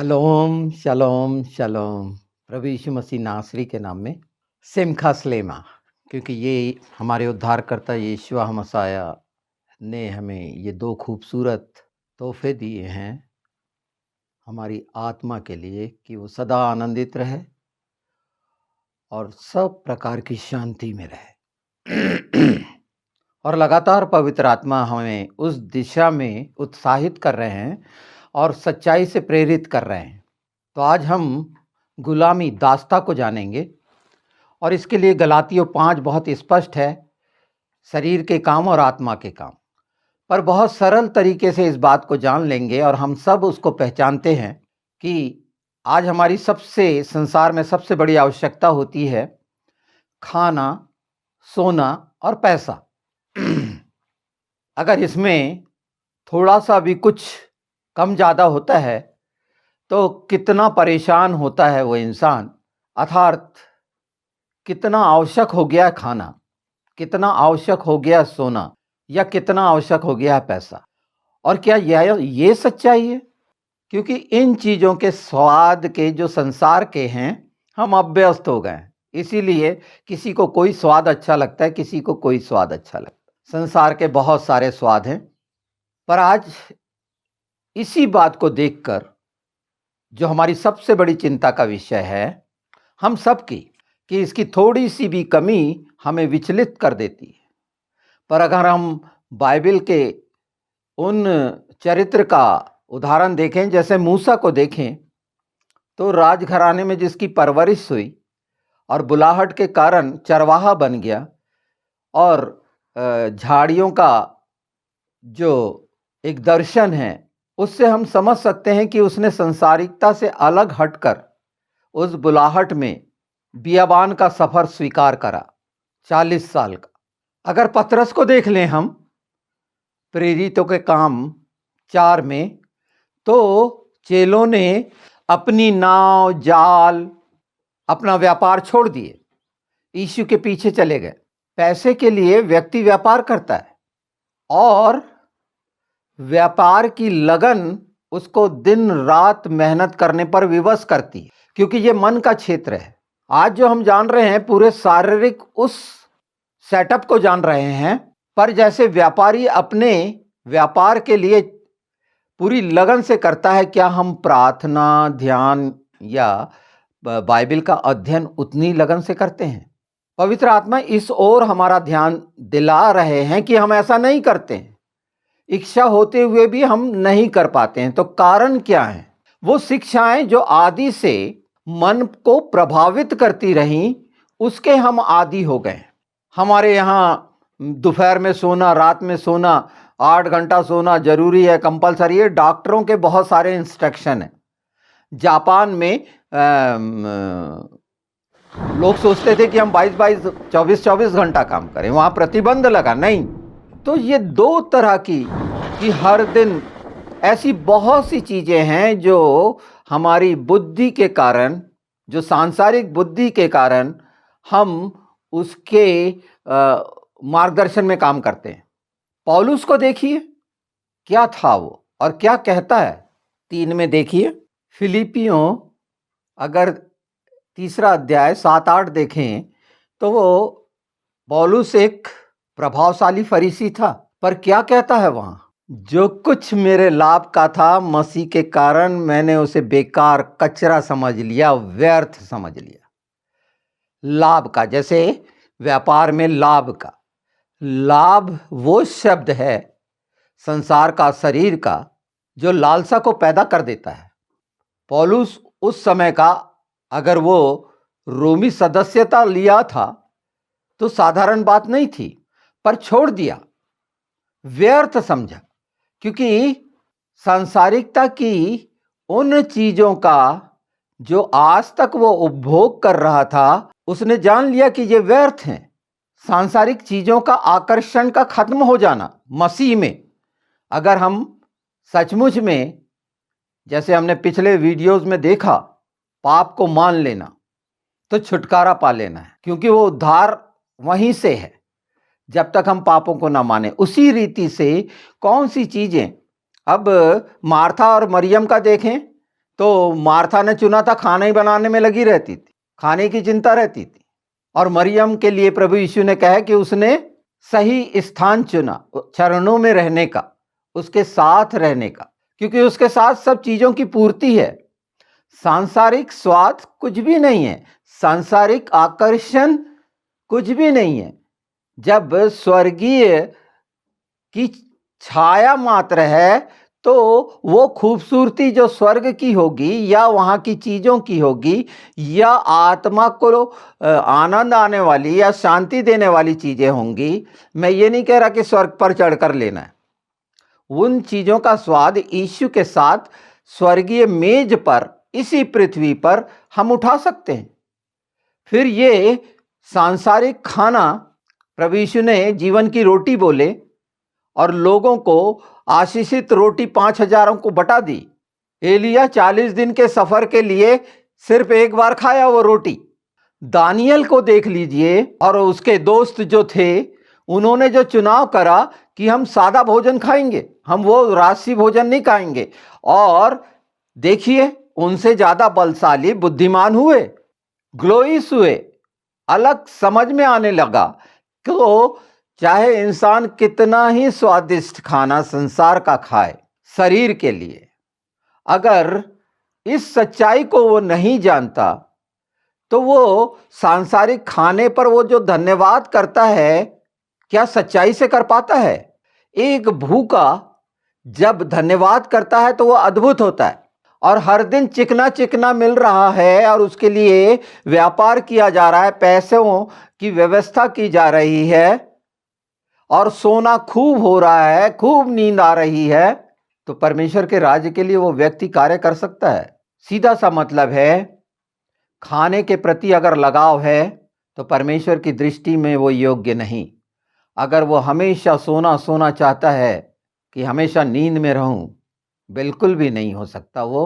Shalom, शालोम, शालोम। प्रभु यीशु मसीह नासरी के नाम में सिमखा सलेमा, क्योंकि ये हमारे उद्धारकर्ता यीशुआ मसीह ने हमें ये दो खूबसूरत तोहफे दिए हैं हमारी आत्मा के लिए कि वो सदा आनंदित रहे और सब प्रकार की शांति में रहे। और लगातार पवित्र आत्मा हमें उस दिशा में उत्साहित कर रहे हैं और सच्चाई से प्रेरित कर रहे हैं। तो आज हम गुलामी दास्ता को जानेंगे और इसके लिए गलातियों 5 बहुत स्पष्ट है, शरीर के काम और आत्मा के काम, पर बहुत सरल तरीके से इस बात को जान लेंगे और हम सब उसको पहचानते हैं कि आज हमारी संसार में सबसे बड़ी आवश्यकता होती है खाना, सोना और पैसा। अगर इसमें थोड़ा सा भी कुछ कम ज़्यादा होता है तो कितना परेशान होता है वो इंसान। अर्थात कितना आवश्यक हो गया खाना, कितना आवश्यक हो गया सोना, या कितना आवश्यक हो गया पैसा। और क्या ये सच्चाई है? क्योंकि इन चीज़ों के स्वाद के जो संसार के हैं, हम अभ्यस्त हो गए हैं। इसीलिए किसी को कोई स्वाद अच्छा लगता है, किसी को कोई स्वाद अच्छा लगता है। संसार के बहुत सारे स्वाद हैं, पर आज इसी बात को देखकर जो हमारी सबसे बड़ी चिंता का विषय है हम सबकी, कि इसकी थोड़ी सी भी कमी हमें विचलित कर देती है। पर अगर हम बाइबल के उन चरित्र का उदाहरण देखें, जैसे मूसा को देखें, तो राजघराने में जिसकी परवरिश हुई और बुलाहट के कारण चरवाहा बन गया, और झाड़ियों का जो एक दर्शन है उससे हम समझ सकते हैं कि उसने संसारिकता से अलग हटकर उस बुलाहट में बियाबान का सफर स्वीकार करा 40 साल का। अगर पतरस को देख लें हम प्रेरितों के काम 4 में, तो चेलों ने अपनी नाव, जाल, अपना व्यापार छोड़ दिए, यीशु के पीछे चले गए। पैसे के लिए व्यक्ति व्यापार करता है और व्यापार की लगन उसको दिन रात मेहनत करने पर विवश करती है, क्योंकि ये मन का क्षेत्र है। आज जो हम जान रहे हैं पूरे शारीरिक उस सेटअप को जान रहे हैं, पर जैसे व्यापारी अपने व्यापार के लिए पूरी लगन से करता है, क्या हम प्रार्थना, ध्यान या बाइबल का अध्ययन उतनी लगन से करते हैं? पवित्र आत्मा इस ओर हमारा ध्यान दिला रहे हैं कि हम ऐसा नहीं करते हैं। इच्छा होते हुए भी हम नहीं कर पाते हैं। तो कारण क्या है? वो शिक्षाएं जो आदि से मन को प्रभावित करती रहीं, उसके हम आदी हो गए। हमारे यहाँ दोपहर में सोना, रात में सोना, 8 घंटा सोना जरूरी है, कंपलसरी है। डॉक्टरों के बहुत सारे इंस्ट्रक्शन हैं। जापान में लोग सोचते थे कि हम 22-22, 24-24 घंटा काम करें, वहाँ प्रतिबंध लगा नहीं। तो ये 2 तरह की कि हर दिन ऐसी बहुत सी चीज़ें हैं जो हमारी बुद्धि के कारण, जो सांसारिक बुद्धि के कारण हम उसके मार्गदर्शन में काम करते हैं। पौलुस को देखिए, क्या था वो और क्या कहता है। 3 में देखिए, फिलिपियों अगर 3 अध्याय 7-8 देखें तो वो पौलुस एक प्रभावशाली फरीसी था, पर क्या कहता है वहां? जो कुछ मेरे लाभ का था, मसीह के कारण मैंने उसे बेकार, कचरा समझ लिया, व्यर्थ समझ लिया। लाभ का, जैसे व्यापार में लाभ का, लाभ वो शब्द है संसार का, शरीर का, जो लालसा को पैदा कर देता है। पौलुस उस समय का, अगर वो रोमी सदस्यता लिया था तो साधारण बात नहीं थी, पर छोड़ दिया, व्यर्थ समझा, क्योंकि सांसारिकता की उन चीजों का जो आज तक वो उपभोग कर रहा था, उसने जान लिया कि ये व्यर्थ हैं। सांसारिक चीजों का आकर्षण का खत्म हो जाना मसीह में, अगर हम सचमुच में, जैसे हमने पिछले वीडियोस में देखा, पाप को मान लेना, तो छुटकारा पा लेना है, क्योंकि वो उद्धार वहीं से है जब तक हम पापों को ना माने। उसी रीति से कौन सी चीजें, अब मार्था और मरियम का देखें तो मार्था ने चुना था, खाना ही बनाने में लगी रहती थी, खाने की चिंता रहती थी। और मरियम के लिए प्रभु यीशु ने कहा कि उसने सही स्थान चुना, चरणों में रहने का, उसके साथ रहने का, क्योंकि उसके साथ सब चीजों की पूर्ति है। सांसारिक स्वाद कुछ भी नहीं है, सांसारिक आकर्षण कुछ भी नहीं है। जब स्वर्गीय की छाया मात्र है तो वो खूबसूरती जो स्वर्ग की होगी या वहां की चीजों की होगी या आत्मा को आनंद आने वाली या शांति देने वाली चीजें होंगी। मैं ये नहीं कह रहा कि स्वर्ग पर चढ़कर लेना है, उन चीजों का स्वाद यीशु के साथ स्वर्गीय मेज पर इसी पृथ्वी पर हम उठा सकते हैं। फिर ये सांसारिक खाना, प्रभु यीशु ने जीवन की रोटी बोले और लोगों को आशीषित रोटी 5,000 को बटा दी। एलिया 40 दिन के सफर के लिए सिर्फ एक बार खाया वो रोटी। दानियल को देख लीजिए और उसके दोस्त जो थे, उन्होंने जो चुनाव करा कि हम सादा भोजन खाएंगे, हम वो राशि भोजन नहीं खाएंगे, और देखिए उनसे ज्यादा बलशाली बुद्धिमान हुए, ग्लोइस हुए, अलग समझ में आने लगा। तो चाहे इंसान कितना ही स्वादिष्ट खाना संसार का खाए शरीर के लिए, अगर इस सच्चाई को वो नहीं जानता तो वो सांसारिक खाने पर वो जो धन्यवाद करता है, क्या सच्चाई से कर पाता है? एक भूखा जब धन्यवाद करता है तो वो अद्भुत होता है। और हर दिन चिकना चिकना मिल रहा है और उसके लिए व्यापार किया जा रहा है, पैसों की व्यवस्था की जा रही है और सोना खूब हो रहा है, खूब नींद आ रही है, तो परमेश्वर के राज्य के लिए वो व्यक्ति कार्य कर सकता है। सीधा सा मतलब है, खाने के प्रति अगर लगाव है तो परमेश्वर की दृष्टि में वो योग्य नहीं। अगर वो हमेशा सोना सोना चाहता है कि हमेशा नींद में रहूं, बिल्कुल भी नहीं हो सकता वो।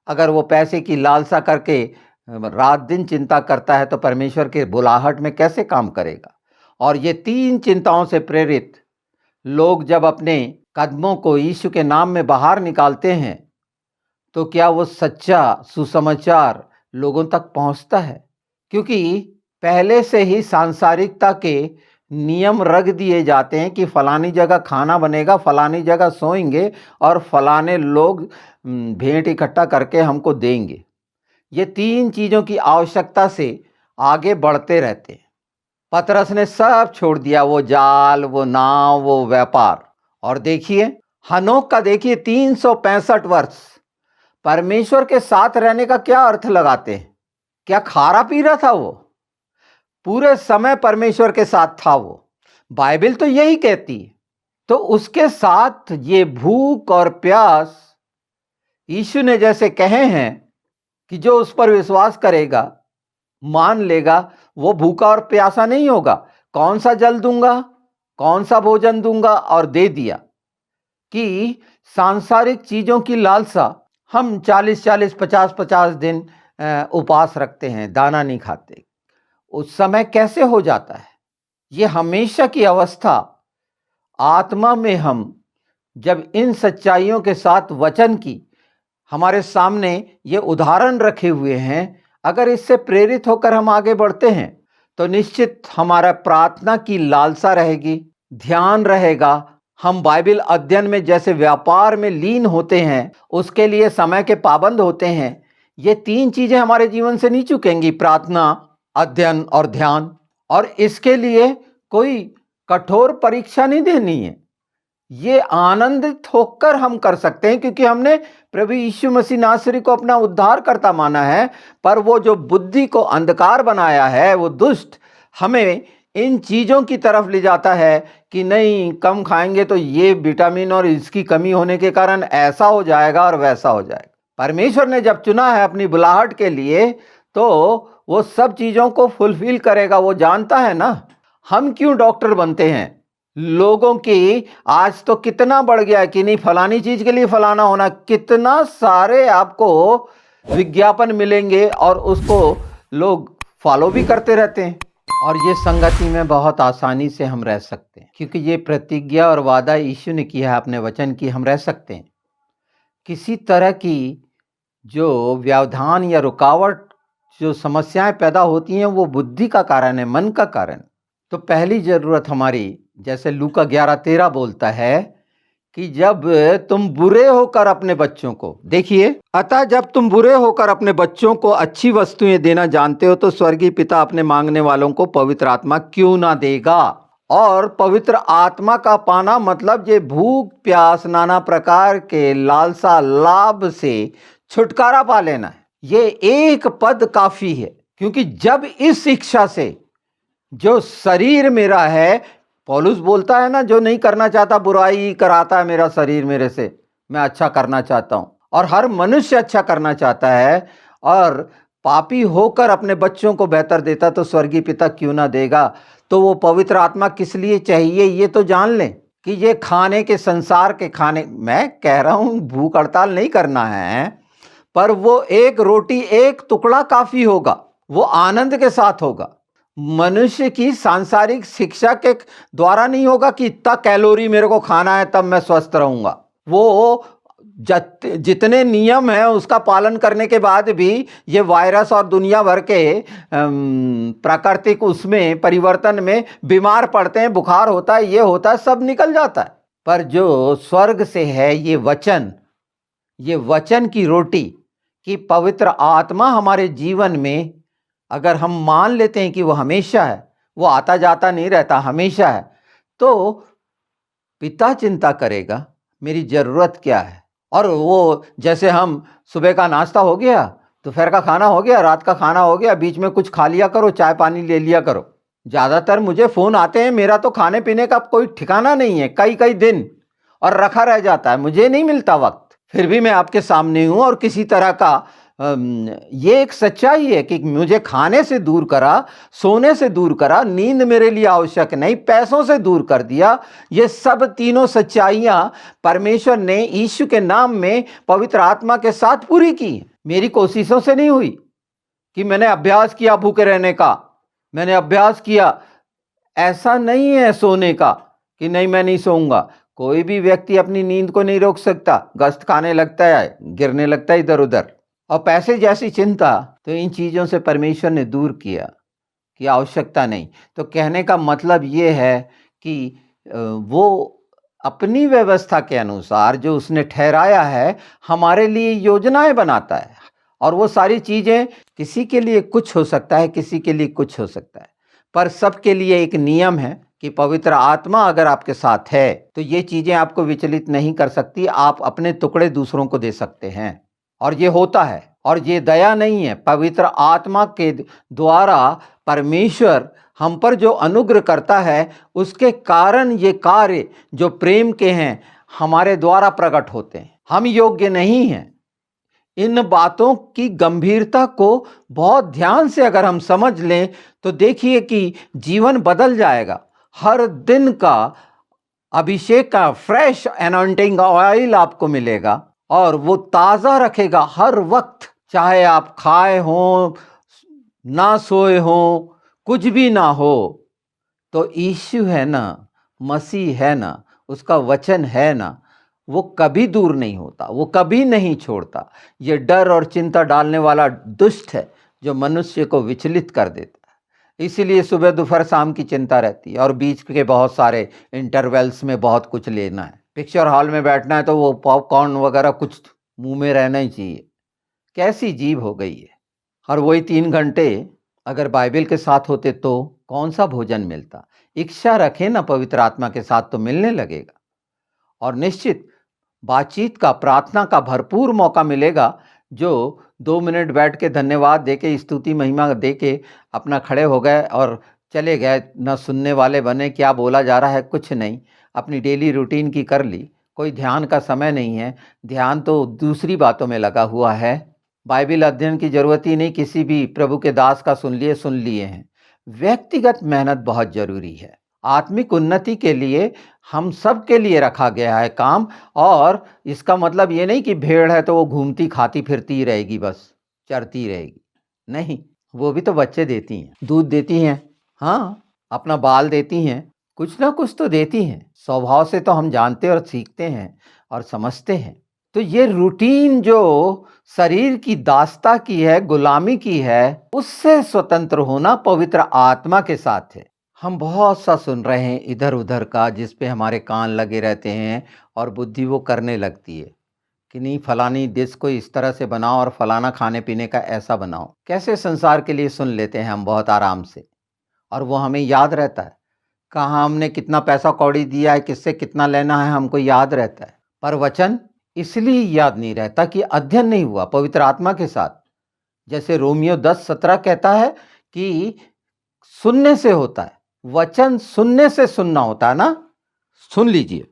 अगर वो पैसे की लालसा करके रात दिन चिंता करता है तो परमेश्वर के बुलाहट में कैसे काम करेगा? और ये 3 चिंताओं से प्रेरित लोग जब अपने कदमों को यीशु के नाम में बाहर निकालते हैं तो क्या वो सच्चा सुसमाचार लोगों तक पहुंचता है? क्योंकि पहले से ही सांसारिकता के नियम रख दिए जाते हैं कि फलानी जगह खाना बनेगा, फलानी जगह सोएंगे और फलाने लोग भेंट इकट्ठा करके हमको देंगे। ये 3 चीजों की आवश्यकता से आगे बढ़ते रहते हैं। पतरस ने सब छोड़ दिया, वो जाल, वो नाव, वो व्यापार। और देखिए हनोक का, देखिए 365 वर्ष परमेश्वर के साथ रहने का क्या अर्थ लगाते हैं? क्या खा रहा पी रहा था वो? पूरे समय परमेश्वर के साथ था वो। बाइबल तो यही कहती है। तो उसके साथ ये भूख और प्यास, यीशु ने जैसे कहे हैं कि जो उस पर विश्वास करेगा, मान लेगा, वो भूखा और प्यासा नहीं होगा। कौन सा जल दूंगा, कौन सा भोजन दूंगा, और दे दिया। कि सांसारिक चीजों की लालसा, हम 40-40, 50-50 दिन उपवास रखते हैं, दाना नहीं खाते, उस समय कैसे हो जाता है? ये हमेशा की अवस्था आत्मा में हम जब इन सच्चाइयों के साथ वचन की हमारे सामने ये उदाहरण रखे हुए हैं, अगर इससे प्रेरित होकर हम आगे बढ़ते हैं तो निश्चित हमारा प्रार्थना की लालसा रहेगी, ध्यान रहेगा। हम बाइबल अध्ययन में जैसे व्यापार में लीन होते हैं, उसके लिए समय के पाबंद होते हैं। ये 3 चीजें हमारे जीवन से नहीं चुकेंगी, प्रार्थना, अध्ययन और ध्यान। और इसके लिए कोई कठोर परीक्षा नहीं देनी है, ये आनंदित होकर हम कर सकते हैं, क्योंकि हमने प्रभु यीशु मसीह नासरी को अपना उद्धारकर्ता माना है। पर वो जो बुद्धि को अंधकार बनाया है, वो दुष्ट हमें इन चीजों की तरफ ले जाता है कि नहीं, कम खाएंगे तो ये विटामिन और इसकी कमी होने के कारण ऐसा हो जाएगा और वैसा हो जाएगा। परमेश्वर ने जब चुना है अपनी बुलाहट के लिए तो वो सब चीजों को फुलफिल करेगा। वो जानता है ना। हम क्यों डॉक्टर बनते हैं? लोगों की आज तो कितना बढ़ गया है कि नहीं, फलानी चीज के लिए फलाना होना, कितना सारे आपको विज्ञापन मिलेंगे और उसको लोग फॉलो भी करते रहते हैं। और ये संगति में बहुत आसानी से हम रह सकते हैं, क्योंकि ये प्रतिज्ञा और वादा यीशु ने किया है अपने वचन की, हम रह सकते हैं। किसी तरह की जो व्यवधान या रुकावट, जो समस्याएँ पैदा होती हैं वो बुद्धि का कारण है, मन का कारण। तो पहली ज़रूरत हमारी, जैसे लूका 11:13 बोलता है कि जब तुम बुरे होकर अपने बच्चों को, देखिए, अतः जब तुम बुरे होकर अपने बच्चों को अच्छी वस्तुएं देना जानते हो तो स्वर्गीय पिता अपने मांगने वालों को पवित्र आत्मा क्यों ना देगा। और पवित्र आत्मा का पाना मतलब ये भूख प्यास नाना प्रकार के लालसा लाभ से छुटकारा पा लेना है। ये एक पद काफी है, क्योंकि जब इस इच्छा से जो शरीर मेरा है, पौलुस बोलता है ना, जो नहीं करना चाहता बुराई कराता है मेरा शरीर मेरे से, मैं अच्छा करना चाहता हूं। और हर मनुष्य अच्छा करना चाहता है, और पापी होकर अपने बच्चों को बेहतर देता तो स्वर्गीय पिता क्यों ना देगा। तो वो पवित्र आत्मा किस लिए चाहिए ये तो जान लें कि ये खाने के, संसार के खाने, मैं कह रहा हूं भूख हड़ताल नहीं करना है, पर वो एक रोटी एक टुकड़ा काफी होगा, वो आनंद के साथ होगा। मनुष्य की सांसारिक शिक्षा के द्वारा नहीं होगा कि इतना कैलोरी मेरे को खाना है तब मैं स्वस्थ रहूंगा। वो जितने नियम हैं उसका पालन करने के बाद भी ये वायरस और दुनिया भर के प्राकृतिक उसमें परिवर्तन में बीमार पड़ते हैं, बुखार होता है, ये होता है, सब निकल जाता है। पर जो स्वर्ग से है ये वचन की रोटी, कि पवित्र आत्मा हमारे जीवन में अगर हम मान लेते हैं कि वो हमेशा है, वो आता जाता नहीं रहता, हमेशा है, तो पिता चिंता करेगा मेरी जरूरत क्या है। और वो जैसे हम सुबह का नाश्ता हो गया, दोपहर का खाना हो गया, रात का खाना हो गया, बीच में कुछ खा लिया करो, चाय पानी ले लिया करो। ज्यादातर मुझे फोन आते हैं, मेरा तो खाने पीने का कोई ठिकाना नहीं है, कई कई दिन और रखा रह जाता है, मुझे नहीं मिलता वक्त। फिर भी मैं आपके सामने हूं और किसी तरह का ये एक सच्चाई है कि मुझे खाने से दूर करा, सोने से दूर करा, नींद मेरे लिए आवश्यक नहीं, पैसों से दूर कर दिया। ये सब तीनों सच्चाइयां परमेश्वर ने यीशु के नाम में पवित्र आत्मा के साथ पूरी की। मेरी कोशिशों से नहीं हुई कि मैंने अभ्यास किया भूखे रहने का, मैंने अभ्यास किया, ऐसा नहीं है सोने का कि नहीं मैं नहीं सोऊंगा। कोई भी व्यक्ति अपनी नींद को नहीं रोक सकता, गश्त खाने लगता है, गिरने लगता है इधर उधर। और पैसे जैसी चिंता, तो इन चीजों से परमेश्वर ने दूर किया कि आवश्यकता नहीं। तो कहने का मतलब ये है कि वो अपनी व्यवस्था के अनुसार जो उसने ठहराया है हमारे लिए योजनाएं बनाता है, और वो सारी चीजें किसी के लिए कुछ हो सकता है, किसी के लिए कुछ हो सकता है, पर सबके लिए एक नियम है कि पवित्र आत्मा अगर आपके साथ है तो ये चीजें आपको विचलित नहीं कर सकती। आप अपने टुकड़े दूसरों को दे सकते हैं, और ये होता है। और ये दया नहीं है, पवित्र आत्मा के द्वारा परमेश्वर हम पर जो अनुग्रह करता है उसके कारण ये कार्य जो प्रेम के हैं हमारे द्वारा प्रकट होते हैं। हम योग्य नहीं हैं। इन बातों की गंभीरता को बहुत ध्यान से अगर हम समझ लें तो देखिए कि जीवन बदल जाएगा। हर दिन का अभिषेक का फ्रेश एनॉइंटिंग ऑयल आपको मिलेगा, और वो ताज़ा रखेगा हर वक्त, चाहे आप खाए हो, ना सोए हो, कुछ भी ना हो। तो यीशु है ना, मसीह है ना, उसका वचन है ना, वो कभी दूर नहीं होता, वो कभी नहीं छोड़ता। ये डर और चिंता डालने वाला दुष्ट है जो मनुष्य को विचलित कर देता है। इसीलिए सुबह दोपहर शाम की चिंता रहती है, और बीच के बहुत सारे इंटरवल्स में बहुत कुछ लेना है। पिक्चर हॉल में बैठना है तो वो पॉपकॉर्न वगैरह कुछ मुंह में रहना ही चाहिए। कैसी जीभ हो गई है। और वही 3 घंटे अगर बाइबल के साथ होते तो कौन सा भोजन मिलता। इच्छा रखें ना पवित्र आत्मा के साथ तो मिलने लगेगा, और निश्चित बातचीत का, प्रार्थना का भरपूर मौका मिलेगा। जो 2 मिनट बैठ के धन्यवाद देके, स्तुति महिमा देके अपना खड़े हो गए और चले गए, न सुनने वाले बने, क्या बोला जा रहा है कुछ नहीं, अपनी डेली रूटीन की कर ली। कोई ध्यान का समय नहीं है, ध्यान तो दूसरी बातों में लगा हुआ है। बाइबल अध्ययन की जरूरत ही नहीं, किसी भी प्रभु के दास का सुन लिए हैं। व्यक्तिगत मेहनत बहुत जरूरी है। आत्मिक उन्नति के लिए हम सब के लिए रखा गया है काम। और इसका मतलब ये नहीं कि भेड़ है तो वो घूमती खाती फिरती ही रहेगी, बस चरती रहेगी, नहीं, वो भी तो बच्चे देती हैं, दूध देती हैं, हाँ, अपना बाल देती हैं, कुछ ना कुछ तो देती हैं। स्वभाव से तो हम जानते और सीखते हैं और समझते हैं। तो ये रूटीन जो शरीर की दासता की है, गुलामी की है, उससे स्वतंत्र होना पवित्र आत्मा के साथ है। हम बहुत सा सुन रहे हैं इधर-उधर का, जिस पे हमारे कान लगे रहते हैं और बुद्धि वो करने लगती है कि नहीं, फलानी डिश को इस तरह से बनाओ और फलाना खाने-पीने का ऐसा बनाओ। कैसे संसार के लिए सुन लेते हैं हम बहुत आराम से, और वो हमें याद रहता है। कहाँ हमने कितना पैसा कौड़ी दिया है, किससे कितना लेना है, हमको याद रहता है। पर वचन इसलिए याद नहीं रहता कि अध्ययन नहीं हुआ पवित्र आत्मा के साथ। जैसे रोमियो 10:17 कहता है कि सुनने से होता है, वचन सुनने से सुनना होता है ना। सुन लीजिए,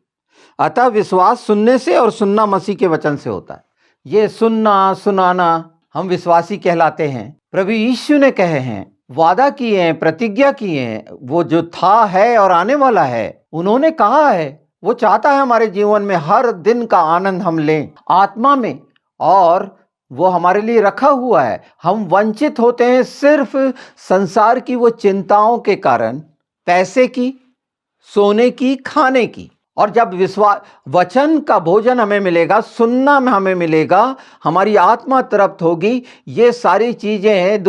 अतः विश्वास सुनने से और सुनना मसीह के वचन से होता है। ये सुनना सुनाना हम विश्वासी कहलाते हैं। प्रभु यीशु ने कहे हैं, वादा किए हैं, प्रतिज्ञा किए हैं, वो जो था, है और आने वाला है, उन्होंने कहा है। वो चाहता है हमारे जीवन में हर दिन का आनंद हम लें आत्मा में, और वो हमारे लिए रखा हुआ है। हम वंचित होते हैं सिर्फ संसार की वो चिंताओं के कारण, पैसे की, सोने की, खाने की। और जब विश्वास वचन का भोजन हमें मिलेगा, सुनना में हमें मिलेगा, हमारी आत्मा तृप्त होगी, ये सारी चीजें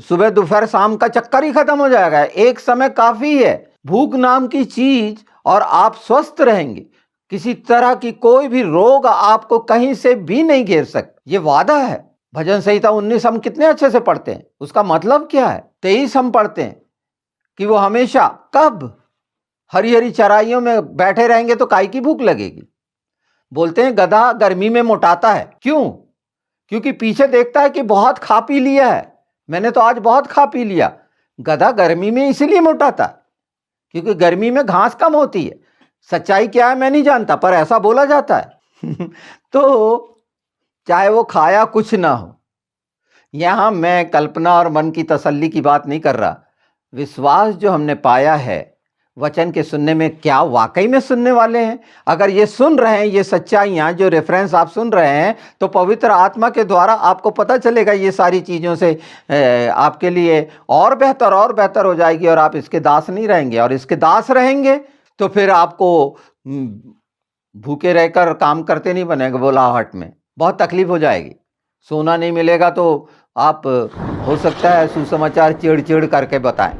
सुबह दोपहर शाम का चक्कर ही खत्म हो जाएगा। एक समय काफी है, भूख नाम की चीज, और आप स्वस्थ रहेंगे। किसी तरह की कोई भी रोग आपको कहीं से भी नहीं घेर सकता। ये वादा है। भजन संहिता 19 हम कितने अच्छे से पढ़ते हैं। उसका मतलब क्या है? 23 हम पढ़ते हैं कि वो हमेशा कब हरी हरी चराइयों में बैठे रहेंगे तो काय की भूख लगेगी। बोलते हैं गधा गर्मी में मोटाता है। क्यों? क्योंकि पीछे देखता है कि बहुत खा पी लिया है, मैंने तो आज बहुत खा पी लिया। गधा गर्मी में इसलिए मोटाता क्योंकि गर्मी में घास कम होती है। सच्चाई क्या है मैं नहीं जानता, पर ऐसा बोला जाता है। तो चाहे वो खाया कुछ ना हो, यहां मैं कल्पना और मन की तसल्ली की बात नहीं कर रहा। विश्वास जो हमने पाया है वचन के सुनने में, क्या वाकई में सुनने वाले हैं? अगर ये सुन रहे हैं, ये सच्चाइयां जो रेफरेंस आप सुन रहे हैं, तो पवित्र आत्मा के द्वारा आपको पता चलेगा ये सारी चीज़ों से आपके लिए और बेहतर हो जाएगी, और आप इसके दास नहीं रहेंगे। और इसके दास रहेंगे तो फिर आपको भूखे रहकर काम करते नहीं बनेगा, बुलाहट में बहुत तकलीफ हो जाएगी। सोना नहीं मिलेगा तो आप हो सकता है सुसमाचार चिड़ करके बताएं,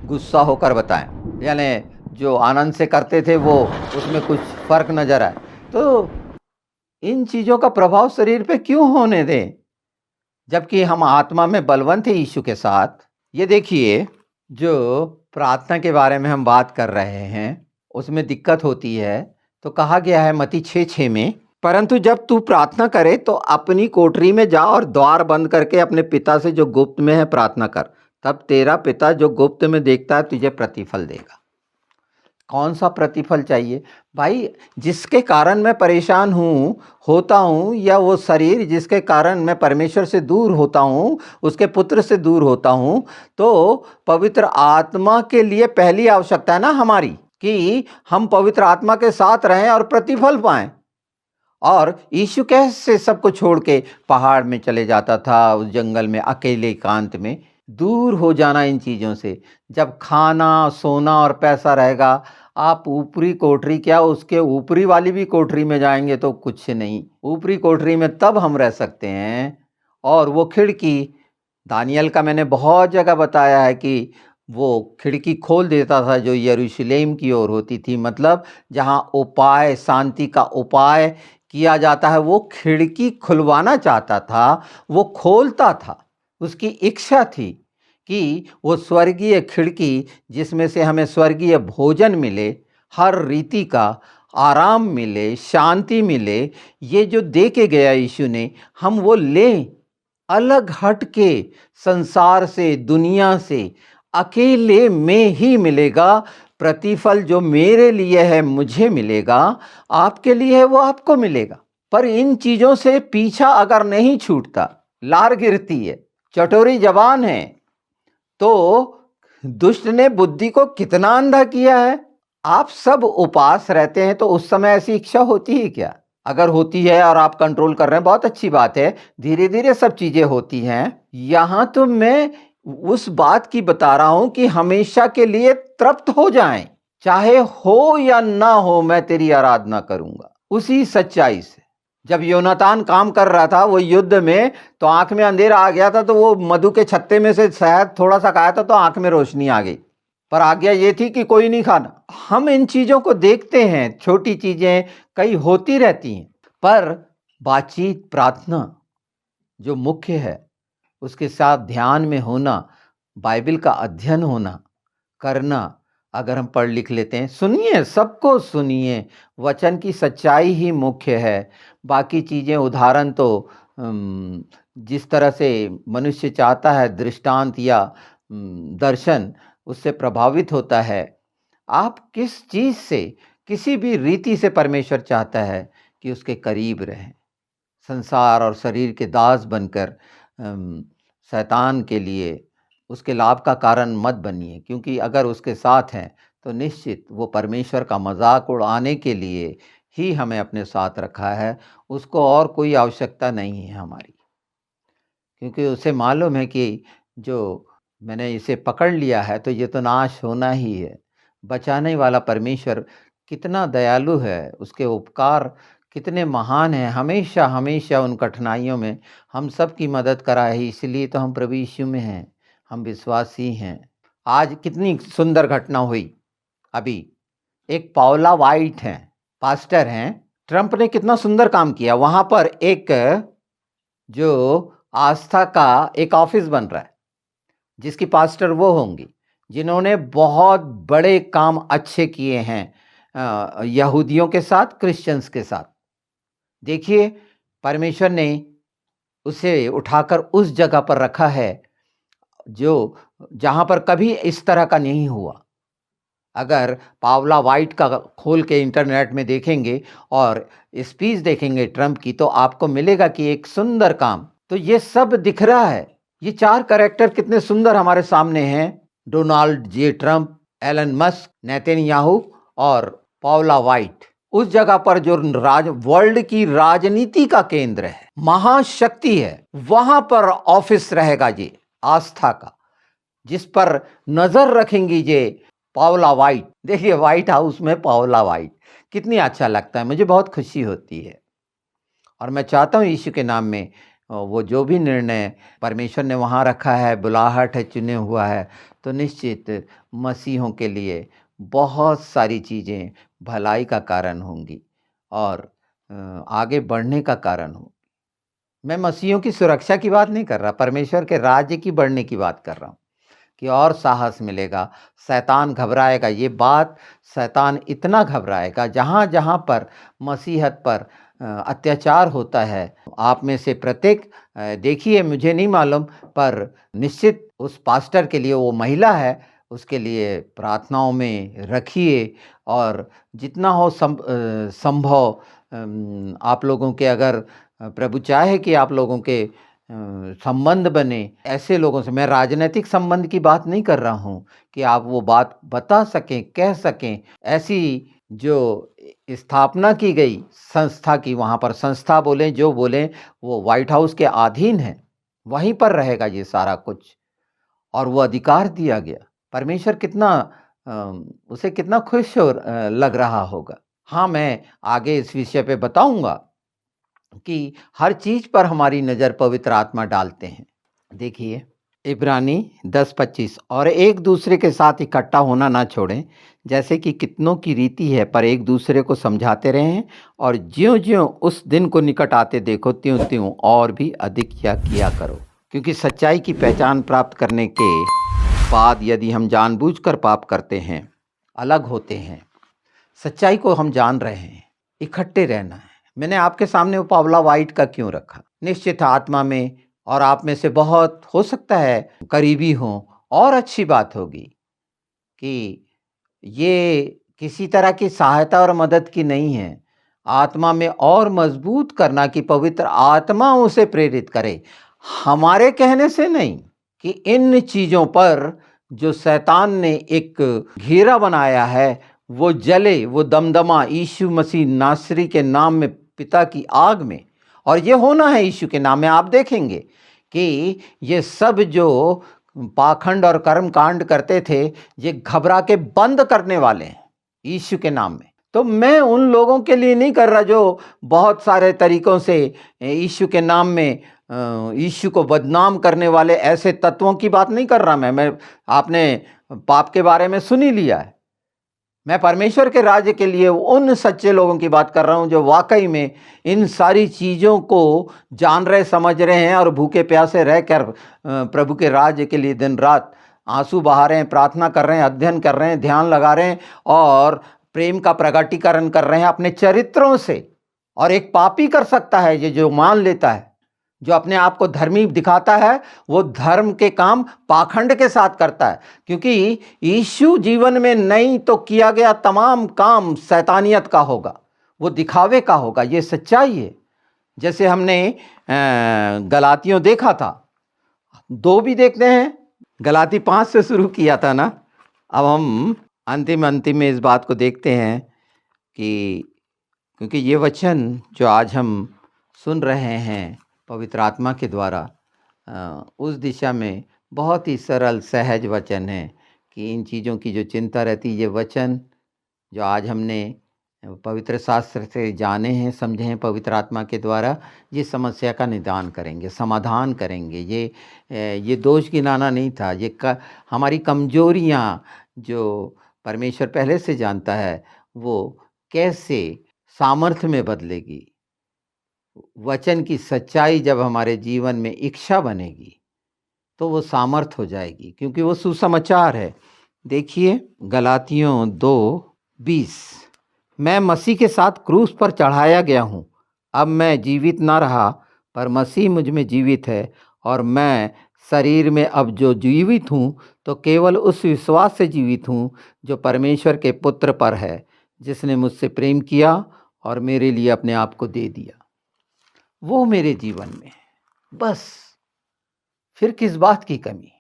गुस्सा होकर बताएं, यानी जो आनंद से करते थे वो उसमें कुछ फर्क नजर आए। तो इन चीजों का प्रभाव शरीर पे क्यों होने दें, जबकि हम आत्मा में बलवंत है यीशु के साथ। ये देखिए, जो प्रार्थना के बारे में हम बात कर रहे हैं उसमें दिक्कत होती है। तो कहा गया है मत्ती 6:6 में, परंतु जब तू प्रार्थना करे तो अपनी कोठरी में जा और द्वार बंद करके अपने पिता से जो गुप्त में है प्रार्थना कर, तब तेरा पिता जो गुप्त में देखता है तुझे प्रतिफल देगा। कौन सा प्रतिफल चाहिए भाई? जिसके कारण मैं परेशान होता हूँ, या वो शरीर जिसके कारण मैं परमेश्वर से दूर होता हूँ, उसके पुत्र से दूर होता हूँ, तो पवित्र आत्मा के लिए पहली आवश्यकता है ना हमारी कि हम पवित्र आत्मा के साथ रहें और प्रतिफल पाएं। और यीशु कैसे सबको छोड़ के पहाड़ में चले जाता था, उस जंगल में अकेले एकांत में। दूर हो जाना इन चीज़ों से। जब खाना, सोना और पैसा रहेगा, आप ऊपरी कोठरी क्या, उसके ऊपरी वाली भी कोठरी में जाएंगे तो कुछ नहीं। ऊपरी कोठरी में तब हम रह सकते हैं। और वो खिड़की, दानियल का मैंने बहुत जगह बताया है कि वो खिड़की खोल देता था जो यरूशलेम की ओर होती थी, मतलब जहाँ उपाय, शांति का उपाय किया जाता है, वो खिड़की खुलवाना चाहता था, वो खोलता था। उसकी इच्छा थी कि वो स्वर्गीय खिड़की जिसमें से हमें स्वर्गीय भोजन मिले, हर रीति का आराम मिले, शांति मिले, ये जो दे के गया यीशु ने, हम वो लें। अलग हट के संसार से, दुनिया से, अकेले में ही मिलेगा। प्रतिफल जो मेरे लिए है मुझे मिलेगा, आपके लिए है वो आपको मिलेगा। पर इन चीजों से पीछा अगर नहीं छूटता, लार गिरती है, चटोरी जबान है, तो दुष्ट ने बुद्धि को कितना अंधा किया है। आप सब उपास रहते हैं तो उस समय ऐसी इच्छा होती है क्या? अगर होती है और आप कंट्रोल कर रहे हैं, बहुत अच्छी बात है। धीरे धीरे सब चीजें होती हैं। यहां तो मैं उस बात की बता रहा हूं कि हमेशा के लिए तृप्त हो जाएं, चाहे हो या ना हो, मैं तेरी आराधना करूंगा उसी सच्चाई से। जब योनातान काम कर रहा था वो युद्ध में, तो आंख में अंधेरा आ गया था, तो वो मधु के छत्ते में से शहद थोड़ा सा खाया था तो आंख में रोशनी आ गई। पर आज्ञा ये थी कि कोई नहीं खाना। हम इन चीजों को देखते हैं, छोटी चीजें कई होती रहती हैं, पर बातचीत, प्रार्थना जो मुख्य है, उसके साथ ध्यान में होना, बाइबल का अध्ययन होना, करना, अगर हम पढ़ लिख लेते हैं, सुनिए, सबको सुनिए, वचन की सच्चाई ही मुख्य है। बाकी चीज़ें उदाहरण तो जिस तरह से मनुष्य चाहता है, दृष्टांत या दर्शन, उससे प्रभावित होता है। आप किस चीज़ से, किसी भी रीति से परमेश्वर चाहता है कि उसके करीब रहें। संसार और शरीर के दास बनकर शैतान के लिए उसके लाभ का कारण मत बनिए, क्योंकि अगर उसके साथ हैं तो निश्चित वो परमेश्वर का मजाक उड़ाने के लिए ही हमें अपने साथ रखा है। उसको और कोई आवश्यकता नहीं है हमारी, क्योंकि उसे मालूम है कि जो मैंने इसे पकड़ लिया है तो ये तो नाश होना ही है। बचाने वाला परमेश्वर कितना दयालु है, उसके उपकार कितने महान हैं, हमेशा हमेशा उन कठिनाइयों में हम सब की मदद करा है। इसलिए तो हम प्रभु यीशु में हैं, हम विश्वासी हैं। आज कितनी सुंदर घटना हुई अभी। एक पाओला वाइट हैं, पास्टर हैं। ट्रंप ने कितना सुंदर काम किया। वहां पर एक जो आस्था का एक ऑफिस बन रहा है, जिसकी पास्टर वो होंगी जिन्होंने बहुत बड़े काम अच्छे किए हैं यहूदियों के साथ, क्रिश्चियंस के साथ। देखिए, परमेश्वर ने उसे उठाकर उस जगह पर रखा है जो जहां पर कभी इस तरह का नहीं हुआ। अगर पावला वाइट का खोल के इंटरनेट में देखेंगे और स्पीच देखेंगे ट्रंप की, तो आपको मिलेगा कि एक सुंदर काम। तो ये सब दिख रहा है। ये चार कैरेक्टर कितने सुंदर हमारे सामने हैं। Donald J Trump, Elon Musk, Netanyahu और पावला वाइट। उस जगह पर जो वर्ल्ड की राजनीति का केंद्र है, महाशक्ति है, वहां पर ऑफिस रहेगा ये आस्था का, जिस पर नजर रखेंगी ये पावला वाइट। देखिए, व्हाइट हाउस में पावला वाइट, कितनी अच्छा लगता है, मुझे बहुत खुशी होती है। और मैं चाहता हूँ यीशु के नाम में वो जो भी निर्णय परमेश्वर ने वहाँ रखा है, बुलाहट है, चुने हुआ है, तो निश्चित मसीहों के लिए बहुत सारी चीज़ें भलाई का कारण होंगी और आगे बढ़ने का कारण हो। मैं मसीहों की सुरक्षा की बात नहीं कर रहा, परमेश्वर के राज्य की बढ़ने की बात कर रहा हूँ कि और साहस मिलेगा, शैतान घबराएगा। ये बात, शैतान इतना घबराएगा जहाँ जहाँ पर मसीहत पर अत्याचार होता है। आप में से प्रत्येक देखिए, मुझे नहीं मालूम, पर निश्चित उस पास्टर के लिए, वो महिला है, उसके लिए प्रार्थनाओं में रखिए। और जितना हो संभव आप लोगों के, अगर प्रभु चाहे कि आप लोगों के संबंध बने ऐसे लोगों से। मैं राजनीतिक संबंध की बात नहीं कर रहा हूं कि आप वो बात बता सकें, कह सकें। ऐसी जो स्थापना की गई संस्था की, वहां पर संस्था बोलें जो बोलें, वो व्हाइट हाउस के अधीन है, वहीं पर रहेगा ये सारा कुछ। और वो अधिकार दिया गया। परमेश्वर कितना उसे कितना खुश लग रहा होगा। हाँ, मैं आगे इस विषय पे बताऊंगा कि हर चीज पर हमारी नजर पवित्र आत्मा डालते हैं। देखिए, इब्रानी 10:25, और एक दूसरे के साथ इकट्ठा होना ना छोड़ें, जैसे कि कितनों की रीति है, पर एक दूसरे को समझाते रहें, और ज्यों-ज्यों उस दिन को निकट आते देखो, त्यों-त्यों और भी अधिक यह किया करो। क्योंकि सच्चाई की पहचान प्राप्त करने के बाद यदि हम जानबूझकर पाप करते हैं, अलग होते हैं, सच्चाई को हम जान रहे हैं, इकट्ठे रहना है। मैंने आपके सामने वो पावला वाइट का क्यों रखा? निश्चित आत्मा में, और आप में से बहुत हो सकता है करीबी हों, और अच्छी बात होगी कि ये किसी तरह की सहायता और मदद की नहीं है। आत्मा में और मजबूत करना कि पवित्र आत्मा उसे प्रेरित करे, हमारे कहने से नहीं, कि इन चीजों पर जो शैतान ने एक घेरा बनाया है, वो जले, वो दमदमा यीशु मसीह नासरी के नाम में, पिता की आग में। और ये होना है यीशु के नाम में। आप देखेंगे कि ये सब जो पाखंड और कर्म कांड करते थे, ये घबरा के बंद करने वाले हैं यीशु के नाम में। तो मैं उन लोगों के लिए नहीं कर रहा जो बहुत सारे तरीकों से यीशु के नाम में यीशु को बदनाम करने वाले ऐसे तत्वों की बात नहीं कर रहा मैं आपने पाप के बारे में सुन ही लिया है। मैं परमेश्वर के राज्य के लिए उन सच्चे लोगों की बात कर रहा हूं जो वाकई में इन सारी चीज़ों को जान रहे, समझ रहे हैं और भूखे प्यासे रहकर प्रभु के राज्य के लिए दिन रात आंसू बहा रहे हैं, प्रार्थना कर रहे हैं, अध्ययन कर रहे हैं, ध्यान लगा रहे हैं और प्रेम का प्रकटीकरण कर रहे हैं अपने चरित्रों से। और एक पापी कर सकता है ये, जो मान लेता है, जो अपने आप को धर्मी दिखाता है, वो धर्म के काम पाखंड के साथ करता है, क्योंकि यीशु जीवन में नहीं तो किया गया तमाम काम शैतानियत का होगा, वो दिखावे का होगा, ये सच्चाई है। जैसे हमने गलातियों देखा था, 2 भी देखते हैं, गलाती 5 से शुरू किया था ना। अब हम अंतिम में इस बात को देखते हैं कि क्योंकि ये वचन जो आज हम सुन रहे हैं पवित्र आत्मा के द्वारा, उस दिशा में बहुत ही सरल सहज वचन है कि इन चीज़ों की जो चिंता रहती, ये वचन जो आज हमने पवित्र शास्त्र से जाने हैं, समझे हैं पवित्र आत्मा के द्वारा, ये समस्या का निदान करेंगे, समाधान करेंगे। ये दोष गिनाना नहीं था, हमारी कमजोरियाँ जो परमेश्वर पहले से जानता है, वो कैसे सामर्थ्य में बदलेगी। वचन की सच्चाई जब हमारे जीवन में इच्छा बनेगी तो वो सामर्थ हो जाएगी, क्योंकि वो सुसमाचार है। देखिए गलातियों 2:20, मैं मसीह के साथ क्रूस पर चढ़ाया गया हूँ, अब मैं जीवित ना रहा पर मसीह मुझ में जीवित है, और मैं शरीर में अब जो जीवित हूँ तो केवल उस विश्वास से जीवित हूँ जो परमेश्वर के पुत्र पर है, जिसने मुझसे प्रेम किया और मेरे लिए अपने आप को दे दिया। वो मेरे जीवन में, बस फिर किस बात की कमी।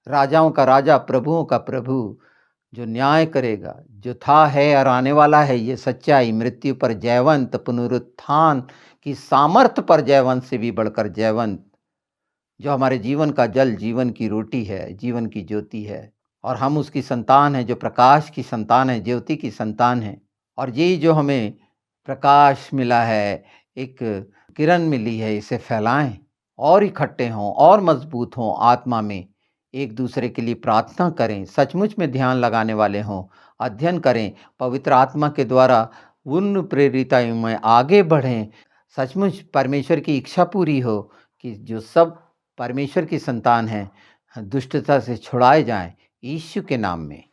राजाओं का राजा, प्रभुओं का प्रभु, जो न्याय करेगा, जो था, है और आने वाला है, ये सच्चाई, मृत्यु पर जयवंत, पुनरुत्थान की सामर्थ्य पर जयवंत से भी बढ़कर जयवंत, जो हमारे जीवन का जल, जीवन की रोटी है, जीवन की ज्योति है, और हम उसकी संतान हैं, जो प्रकाश की संतान है, ज्योति की संतान है। और यही जो हमें प्रकाश मिला है, एक किरण मिली है, इसे फैलाएं और इकट्ठे हों और मजबूत हों आत्मा में, एक दूसरे के लिए प्रार्थना करें, सचमुच में ध्यान लगाने वाले हों, अध्ययन करें, पवित्र आत्मा के द्वारा उन प्रेरिताओं में आगे बढ़ें, सचमुच परमेश्वर की इच्छा पूरी हो कि जो सब परमेश्वर की संतान हैं दुष्टता से छुड़ाए जाएं, यीशु के नाम में।